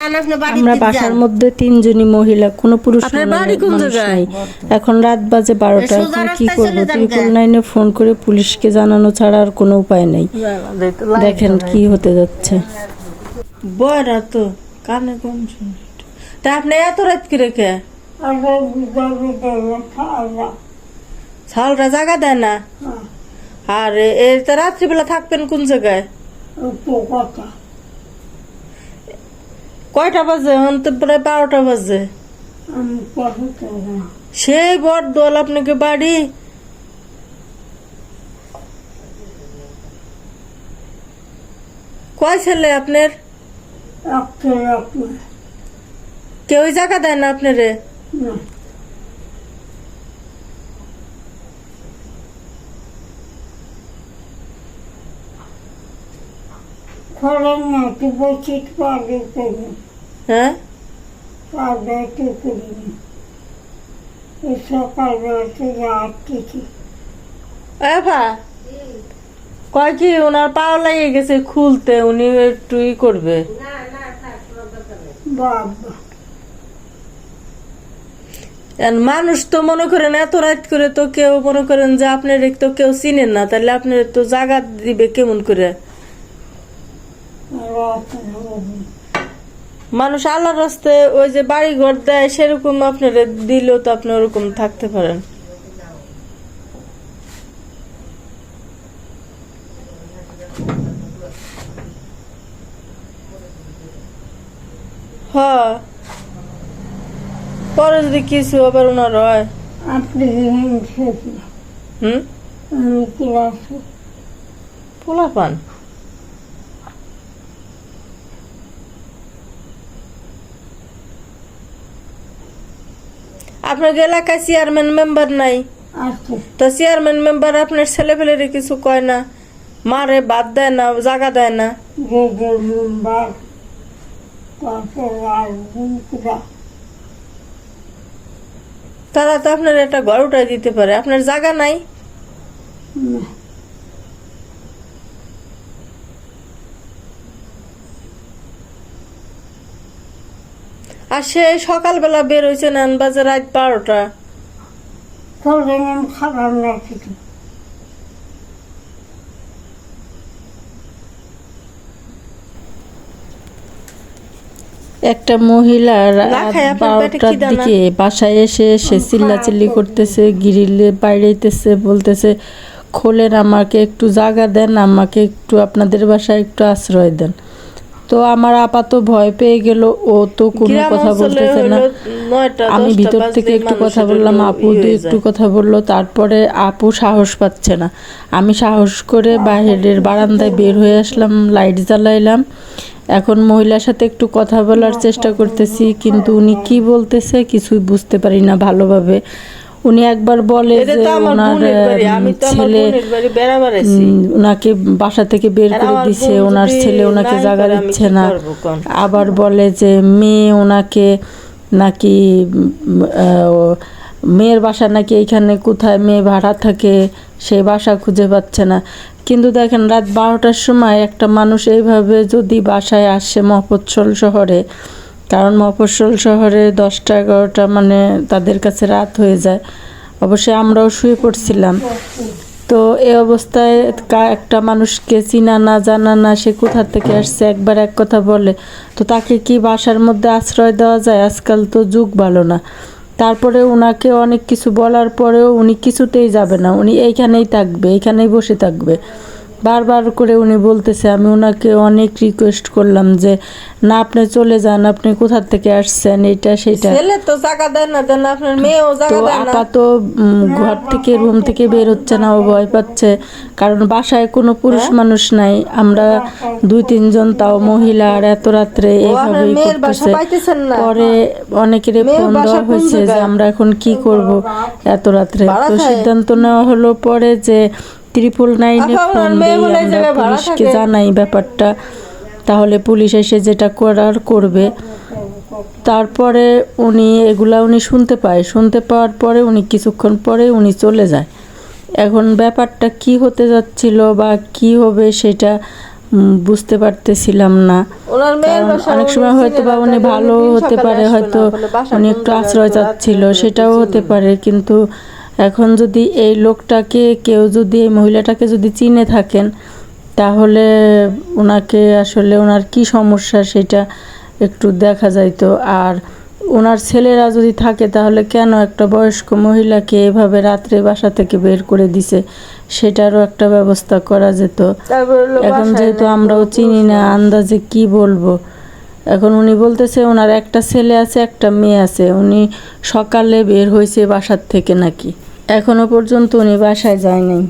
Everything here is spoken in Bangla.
আমরা বাসার মধ্যে তিনজনই মহিলা, কোনো পুরুষ মানুষ নাই। এখন রাত বাজে 12টা, এখন কি করবো? 999 ফোন করে পুলিশকে জানানো ছাড়া আর কোনো উপায় নেই। দেখেন কি হতে যাচ্ছে। বড় তো কানে কম শুনে তা আপনি এত রাত করে কে ছালটা জায়গা দেয় না? আর এই তো রাত্রিবেলা থাকবেন কোন জায়গায়? কয়টা বাজে? এখন তো প্রায় 12টা বাজে। সেই বড় দল আপনাকে বাড়ি। কয় ছেলে আপনার? কেউ জায়গা দেয় না আপনারে? হ্যাঁ কয় কি ওনার পাও লেগে গেছে খুলতে, উনি একটু ই করবে। মানুষ তো মনে করেন এত রাত করে তো কেউ মনে করেন যে আপনার তো কেউ চিনেন না, তাহলে আপনার তো জায়গা দিবে কেমন করে? মানুষ আল্লাহর রাস্তে ওই যে বাড়ি ঘর দেয় সেরকম আপনার দিলেও তো আপনি ওরকম থাকতে পারেন। হ্যাঁ, পরে যদি কিছু আবার ওনার হয়। পোলা পান আপনার এলাকায় চেয়ারম্যান মেম্বার নাই? তো চেয়ারম্যান মেম্বার আপনার ছেলে ফেলে কিছু কয় না? মারে বাদ দেয় না, জায়গা দেয় না? তারা তো আপনার একটা ঘর উঠাই দিতে পারে, আপনার জায়গা নাই? আর সে সকালবেলা বের হয়েছে না বাজে রাত 12টা। একটা মহিলা রাত 12টার দিকে বাসায় এসে সে চিল্লাচিল্লি করতেছে, গ্রিলে বাইরেতেছে, বলতেছে খোলেন, আমাকে একটু জায়গা দেন, আমাকে একটু আপনাদের বাসায় একটু আশ্রয় দেন। তো আমার আপা তো ভয় পেয়ে গেল, ও তো কোনো কথা বলতেছে না। আমি ভিতর থেকে একটু কথা বললাম, আপু তো একটু কথা বললো, তারপরে আপু সাহস পাচ্ছে না। আমি সাহস করে বাইরের বারান্দায় বের হয়ে আসলাম, লাইট জ্বালাইলাম। এখন মহিলার সাথে একটু কথা বলার চেষ্টা করতেছি, কিন্তু উনি কি বলতেছে কিছুই বুঝতে পারি না ভালোভাবে। উনি একবার বলে যে ওনার ছেলে ওনাকে বাসা থেকে বের করে দিছে, ওনার ছেলে ওনাকে জায়গা দিচ্ছে না। আবার বলে যে মেয়ে ওনাকে নাকি মেয়ের বাসা নাকি এইখানে কোথায় মেয়ে ভাড়া থাকে, সেই বাসা খুঁজে পাচ্ছে না। কিন্তু দেখেন রাত 12টার সময় একটা মানুষ এইভাবে যদি বাসায় আসে মফস্বল শহরে, কারণ মফস্বল শহরে 10টা 11টা মানে তাদের কাছে রাত হয়ে যায়। অবশ্যই আমরাও শুয়ে পড়ছিলাম। তো এই অবস্থায় একটা মানুষকে চিনা না জানা না, সে কোথা থেকে আসছে একবার এক কথা বলে, তো তাকে কি বাসার মধ্যে আশ্রয় দেওয়া যায়? আজকাল তো যুগ ভালো না। তারপরে ওনাকে অনেক কিছু বলার পরেও উনি কিছুতেই যাবে না, উনি এইখানেই থাকবে, এইখানেই বসে থাকবে। বারবার করে উনি বলতেছে, আমি ওনাকে অনেক রিকোয়েস্ট করলাম যে না আপনি চলে যান, আপনি কোথা থেকে আসছেন, এটা সেটা। তো জায়গা দেন না, দেন আপনার মেয়েও জায়গা দেন না। আপা তো ঘর থেকে রুম থেকে বের হচ্ছে না, ও ভয় পাচ্ছে, কারণ বাসায় কোনো পুরুষ মানুষ নাই। আমরা 2-3 জন, তাও মহিলা, আর এত রাত্রে এইভাবেই করতেছে। পরে অনেকের ফোন দেওয়া হয়েছে যে আমরা এখন কি করব এত রাত্রে। তো সিদ্ধান্ত নেওয়া হলো পরে যে 999 ফোন দিয়ে আমরা পুলিশকে জানাই ব্যাপারটা, তাহলে পুলিশ এসে যেটা করার করবে। তারপরে উনি শুনতে পাওয়ার পরে উনি কিছুক্ষণ পরে উনি চলে যায়। এখন ব্যাপারটা কি হতে যাচ্ছিল বা কি হবে সেটা বুঝতে পারতেছিলাম না। ওনার মেয়ের কারণ বাসা অনেক সময় হয়তো বা উনি ভালো হতে পারে, হয়তো উনি একটু আশ্রয় চাচ্ছিল, সেটাও হতে পারে। কিন্তু এখন যদি এই লোকটাকে কেউ যদি, এই মহিলাটাকে যদি চিনে থাকেন, তাহলে ওনাকে আসলে ওনার কি সমস্যা সেটা একটু দেখা যাইতো। আর ওনার ছেলেরা যদি থাকে তাহলে কেন একটা বয়স্ক মহিলাকে এভাবে রাত্রে বাসা থেকে বের করে দিছে, সেটারও একটা ব্যবস্থা করা যেত। এখন যেহেতু আমরাও চিনি না, আন্দাজে কি বলবো। এখন উনি বলতেছে ওনার একটা ছেলে আছে, একটা মেয়ে আছে, উনি সকালে বের হয়েছে বাসার থেকে নাকি, এখনো পর্যন্ত উনি বাসায় যায় নাই।